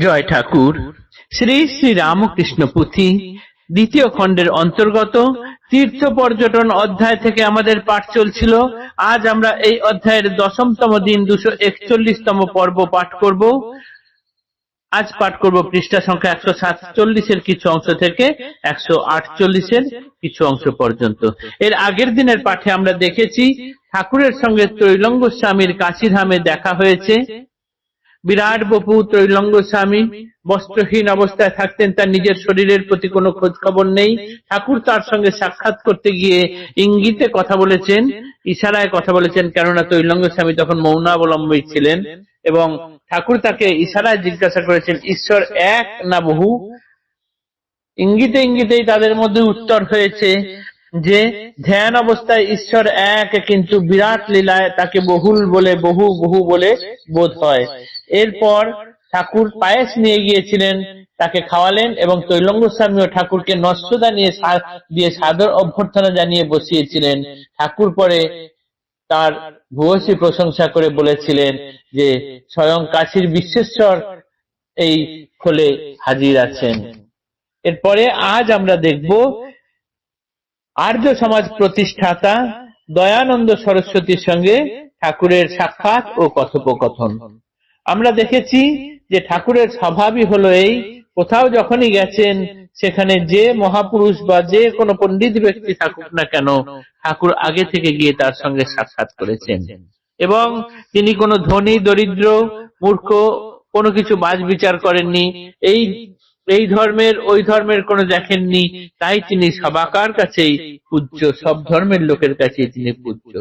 জয় ঠাকুর। শ্রী শ্রী রামকৃষ্ণ পুঁথি দ্বিতীয় খণ্ডের অন্তর্গত তীর্থ পর্যটন অধ্যায় থেকে আমাদের পাঠ চলছিল। আজ আমরা এই অধ্যায়ের 10তম দিন 241তম পর্ব পাঠ করব। আজ পাঠ করব পৃষ্ঠা সংখ্যা 147-এর কিছু অংশ থেকে 148-এর কিছু অংশ পর্যন্ত। এর আগের দিনের পাঠে আমরা দেখেছি ঠাকুরের সঙ্গে ত্রৈলঙ্গ স্বামীর কাশীধামে দেখা হয়েছে। বিরাট বপু ত্রৈলঙ্গ স্বামী বস্ত্রহীন অবস্থায় থাকতেন, তার নিজের শরীরের প্রতি কোনো খোঁজ খবর নেই। ঠাকুর তার সঙ্গে সাক্ষাৎ করতে গিয়ে ইঙ্গিতে কথা বলেছেন, ইশারায় কথা বলেছেন, কেননা ত্রৈলঙ্গ স্বামী তখন মৌনাবলম্বী ছিলেন এবং ঠাকুর তাকে ইশারায় জিজ্ঞাসা করেছেন ঈশ্বর এক না বহু। ইঙ্গিতে ইঙ্গিতেই তাদের মধ্যে উত্তর হয়েছে যে ধ্যান অবস্থায় ঈশ্বর এক, কিন্তু বিরাট লীলায় তাকে বহুল বলে বহু বহু বলে বোধ হয়। এরপর ঠাকুর পায়েস নিয়ে গিয়েছিলেন, তাকে খাওয়ালেন এবং ত্রৈলঙ্গ স্বামীও ঠাকুরকে নস্যদা দিয়ে সাদর অভ্যর্থনা জানিয়ে বসিয়েছিলেন। ঠাকুর পরে তার ভূয়সী প্রশংসা করে বলেছিলেন যে স্বয়ং কাশীর বিশ্বেশ্বর এই ফলে হাজির আছেন। এরপরে আজ আমরা দেখব আর্য সমাজ প্রতিষ্ঠাতা দয়ানন্দ সরস্বতীর সঙ্গে ঠাকুরের সাক্ষাৎ ও কথোপকথন। আমরা দেখেছি যে ঠাকুরের স্বভাবই হলো এই, কোথাও যখনই গেছেন সেখানে যে মহাপুরুষ বা যে কোনো পণ্ডিত ব্যক্তি থাকুক না কেন, ঠাকুর আগে থেকে গিয়ে তার সঙ্গে সাক্ষাৎ করেছেন এবং তিনি কোনো ধনী দরিদ্র মূর্খ কোনো কিছু বাজ বিচার করেননি। এই ধর্মের ওই ধর্মের কোনো দেখেননি, তাই তিনি সবাকার কাছেই পূজ্য, সব ধর্মের লোকের কাছেই তিনি পূজ্য।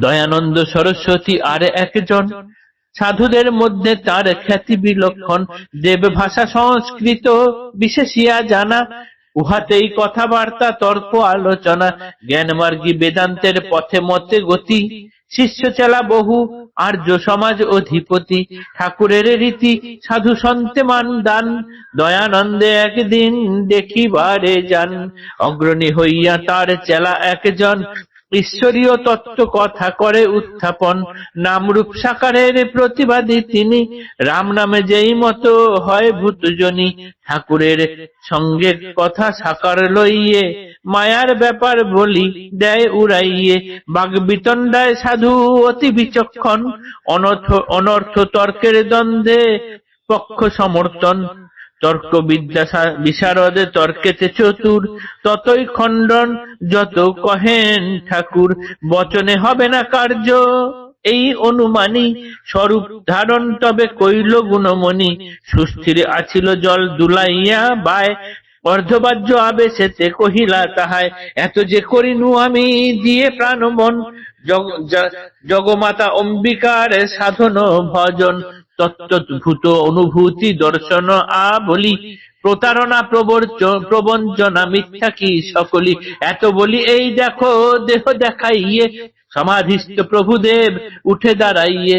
দয়ানন্দ সরস্বতী আর একজন, সাধুদের মধ্যে তার খ্যাতি বিলক্ষণ, দেব ভাষা সংস্কৃত বিশেষিয়া জানা, উহাতেই কথাবার্তা তর্ক আলোচনা, জ্ঞানমার্গী বেদান্তের পথে মতে গতি, শিষ্য চেলা বহু আর্য সমাজ অধিপতি, ঠাকুরের রীতি সাধু সন্তে মান দান, দয়ানন্দে একদিন দেখিবারে যান, অগ্রণী হইয়া তার চেলা একজন, ঈশ্বরীয় তত্ত্ব কথা করে উত্থাপন, নামরূপ সাকারের প্রতিবাদী তিনি, রাম নামে যেই মতো হয় ভূতজনী, ঠাকুরের সঙ্গে কথা সাকার লইয়ে, মায়ার ব্যাপার বলি দেয় উড়াইয়ে, বাগ বিতণ্ডায় সাধু অতি বিচক্ষণ, অনর্থ তর্কের দ্বন্দ্বে পক্ষ সমর্থন, তর্ক বিদ্যা বিশারদে তর্কেতে চতুর, ততই খণ্ডন যত কহেন ঠাকুর, বচনে হবে না কার্য এই অনুমানী, স্বরূপ ধারণ তবে কইল গুণমণি, সুস্থির আছিল জল দুলাইয়া বায়, অর্ধবাহ্য আবেশেতে কহিলা তাহায়, এত যে করিনু আমি দিয়ে প্রাণ মন, জগমাতা অম্বিকার সাধন ভজন, তত্ত্বভূত অনুভূতি দর্শন বলি, প্রতারণা প্রবঞ্চনা মিথ্যা কি সকলি, এত বলি এই দেখো দেহ দেখাইয়ে, সমাধিস্থ প্রভুদেব উঠে দাঁড়াইয়ে,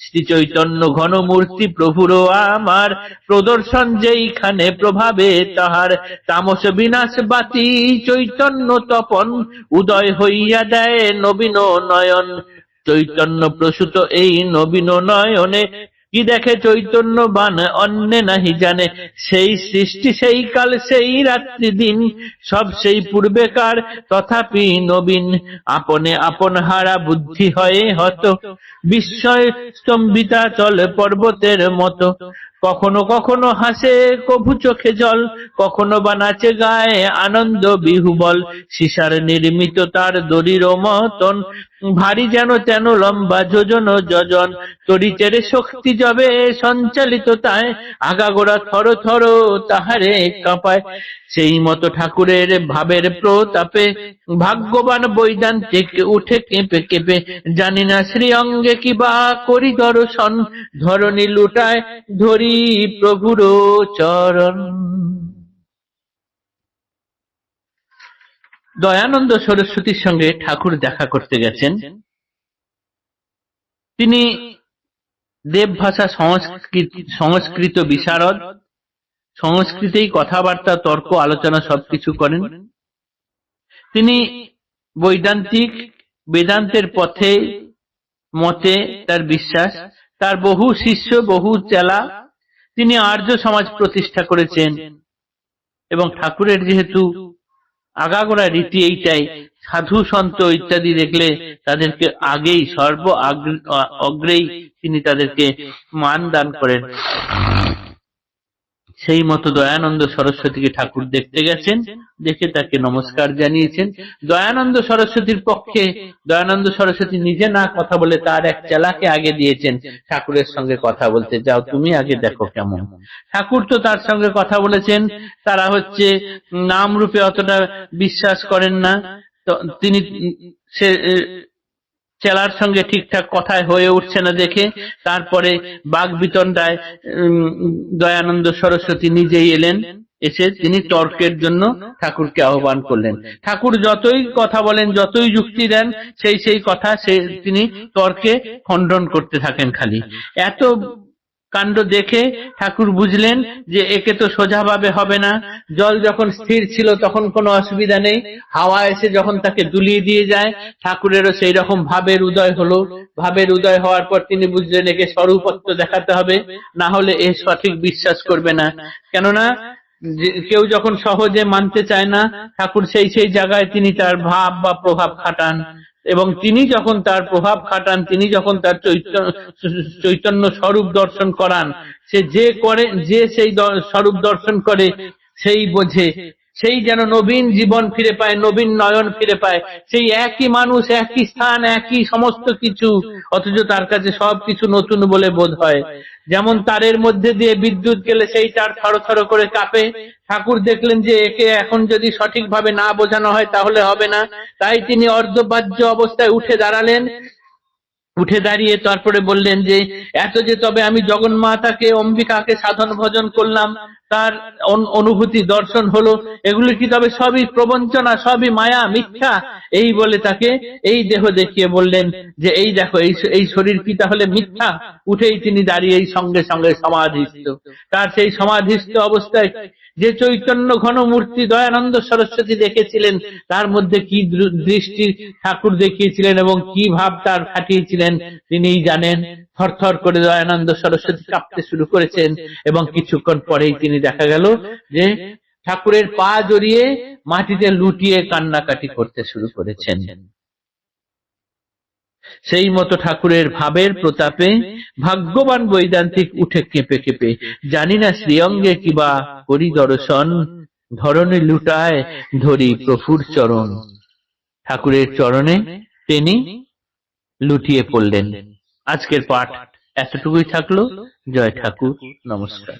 শ্রী চৈতন্য ঘনমূর্তি প্রভুর আমার, প্রদর্শন যেইখানে প্রভাবে তাহার, তামস বিনাশ বাতি চৈতন্য তপন, উদয় হইয়া দেয় নবীন নয়ন, চৈতন্য প্রসূত এই নবীন নয়নে, কি দেখে চৈতন্য বান অন্যে নাহি জানে, সেই সৃষ্টি সেই কাল সেই রাত্রি দিন, সব সেই পূর্বেকার তথাপি নবীন, আপনে আপন হারা বুদ্ধি হয়ে হত, বিস্ময় স্তম্ভিতা চলে পর্বতের মতো, কখনো কখনো হাসে কভু চোখে জল, কখনো বা নাচে গায়ে আনন্দ বিহুবল, সীসার নির্মিত তার দড়ির মতন, ভারী যেন তেন লম্বা যোজন যোজন, তরিচের শক্তি যবে সঞ্চালিত তাই, আগাগোড়া থর থর তাহারে কাঁপায়, সেই মতো ঠাকুরের ভাবের প্রতাপে, ভাগ্যবান বৈদান্তিক উঠে কেঁপে কেঁপে, জানি না শ্রী অঙ্গে কিবা করি দর্শন, ধরণী লুটায় ধরি প্রভুর চরণ। দয়ানন্দ সরস্বতীর সঙ্গে ঠাকুর দেখা করতে গেছেন। তিনি দেবভাষা সংস্কৃত বিশারদ, সংস্কৃতেই কথাবার্তা তর্ক আলোচনা সবকিছু করেন। তিনি বৈদান্তিক, বেদান্তের পথে মতে তার বিশ্বাস, তার বহু শিষ্য, বহু চেলা, তিনি আর্য সমাজ প্রতিষ্ঠা করেছেন। এবং ঠাকুরের যেহেতু আগাগোড়া রীতি এইটাই, সাধু সন্ত ইত্যাদি দেখলে তাদেরকে আগেই অগ্রেই তিনি তাদেরকে মান দান করেন। সেই মতো দয়ানন্দ সরস্বতীকে ঠাকুর দেখতে গেছেন, দেখে তাকে নমস্কার জানিয়েছেন। দয়ানন্দ সরস্বতীর পক্ষে দয়ানন্দ সরস্বতী নিজে না কথা বলে তার এক চেলাকে আগে দিয়েছেন ঠাকুরের সঙ্গে কথা বলতে, যাও তুমি আগে দেখো কেমন। ঠাকুর তো তার সঙ্গে কথা বলেছেন, তারা হচ্ছে নাম রূপে অতটা বিশ্বাস করেন না, তো তিনি সে চেলার সঙ্গে ঠিকঠাক কথায় হয়ে উঠছে না দেখে তারপরে বাগ বিতণ্ডায় দয়ানন্দ সরস্বতী নিজেই এলেন, এসে তিনি তর্কের জন্য ঠাকুরকে আহ্বান করলেন। ঠাকুর যতই কথা বলেন, যতই যুক্তি দেন, সেই কথা তিনি তর্কে খণ্ডন করতে থাকেন খালি। এত কাণ্ড দেখে ঠাকুর বুঝলেন যে একে তো সোজাভাবে হবে না। জল যখন স্থির ছিল তখন কোনো অসুবিধা নেই, হাওয়া এসে যখন তাকে দুলিয়ে দিয়ে যায়, ঠাকুরেরও সেই রকম ভাবের উদয় হলো। ভাবের উদয় হওয়ার পর তিনি বুঝলেন একে স্বরূপত্ব দেখাতে হবে, না হলে এ সঠিক বিশ্বাস করবে না। কেননা কেউ যখন সহজে মানতে চায় না, ঠাকুর সেই জায়গায় তিনি তার ভাব বা প্রভাব খাটান। এবং তিনি যখন তার প্রভাব খাটান, তিনি যখন তার চৈতন্য স্বরূপ দর্শন করান, সে যে সেই স্বরূপ দর্শন করে সেই বোঝে, সেই যেন নবীন জীবন ফিরে পায়, নবীন নয়ন ফিরে পায়। সেই একই মানুষ, একই স্থান, একই সমস্ত কিছু, অথচ তার কাছে সবকিছু নতুন বলে বোধ হয়। যেমন তারের মধ্যে দিয়ে বিদ্যুৎ গেলে সেই তার থরথর করে কাঁপে। ঠাকুর দেখলেন যে একে এখন যদি সঠিকভাবে না বোঝানো হয় তাহলে হবে না, তাই তিনি অর্ধবাহ্য অবস্থায় উঠে দাঁড়ালেন। উঠে দাঁড়িয়ে তারপরে বললেন যে এত যে তবে আমি জগন্মাতাকে, অম্বিকাকে সাধন ভজন করলাম, তার অনুভূতি দর্শন হলো, এগুলি কি তবে সবই প্রবঞ্চনা, সবই মায়া, মিথ্যা? এই বলে তাকে এই দেহ দেখিয়ে বললেন যে এই দেখো, এই শরীর কি তাহলে মিথ্যা? উঠেই তিনি দাঁড়িয়ে সঙ্গে সঙ্গে সমাধিস্থ। তার সেই সমাধিস্থ অবস্থায় যে চৈতন্য ঘন মূর্তি দয়ানন্দ সরস্বতী দেখেছিলেন, তার মধ্যে কি দৃষ্টি ঠাকুর দেখিয়েছিলেন এবং কি ভাব তার খাটিয়েছিলেন তিনিই জানেন। থরথর করে দয়ানন্দ সরস্বতী কাঁপতে শুরু করেছেন এবং কিছুক্ষণ পরেই তিনি দেখা গেল যে ঠাকুরের পা জড়িয়ে মাটিতে লুটিয়ে কান্নাকাটি করতে শুরু করেছেন। সেই মতো ঠাকুরের ভাবের প্রতাপে ভাগ্যবান বৈদান্তিক উঠে কেঁপে কেঁপে, জানি না শ্রীঅঙ্গে কিবা করি দর্শন, ধরণী লুটায় ধরি প্রভুর চরণ। ঠাকুরের চরণে তিনি লুটিয়ে পড়লেন। আজকের পাঠ এতটুকুই থাকলো। জয় ঠাকুর, নমস্কার।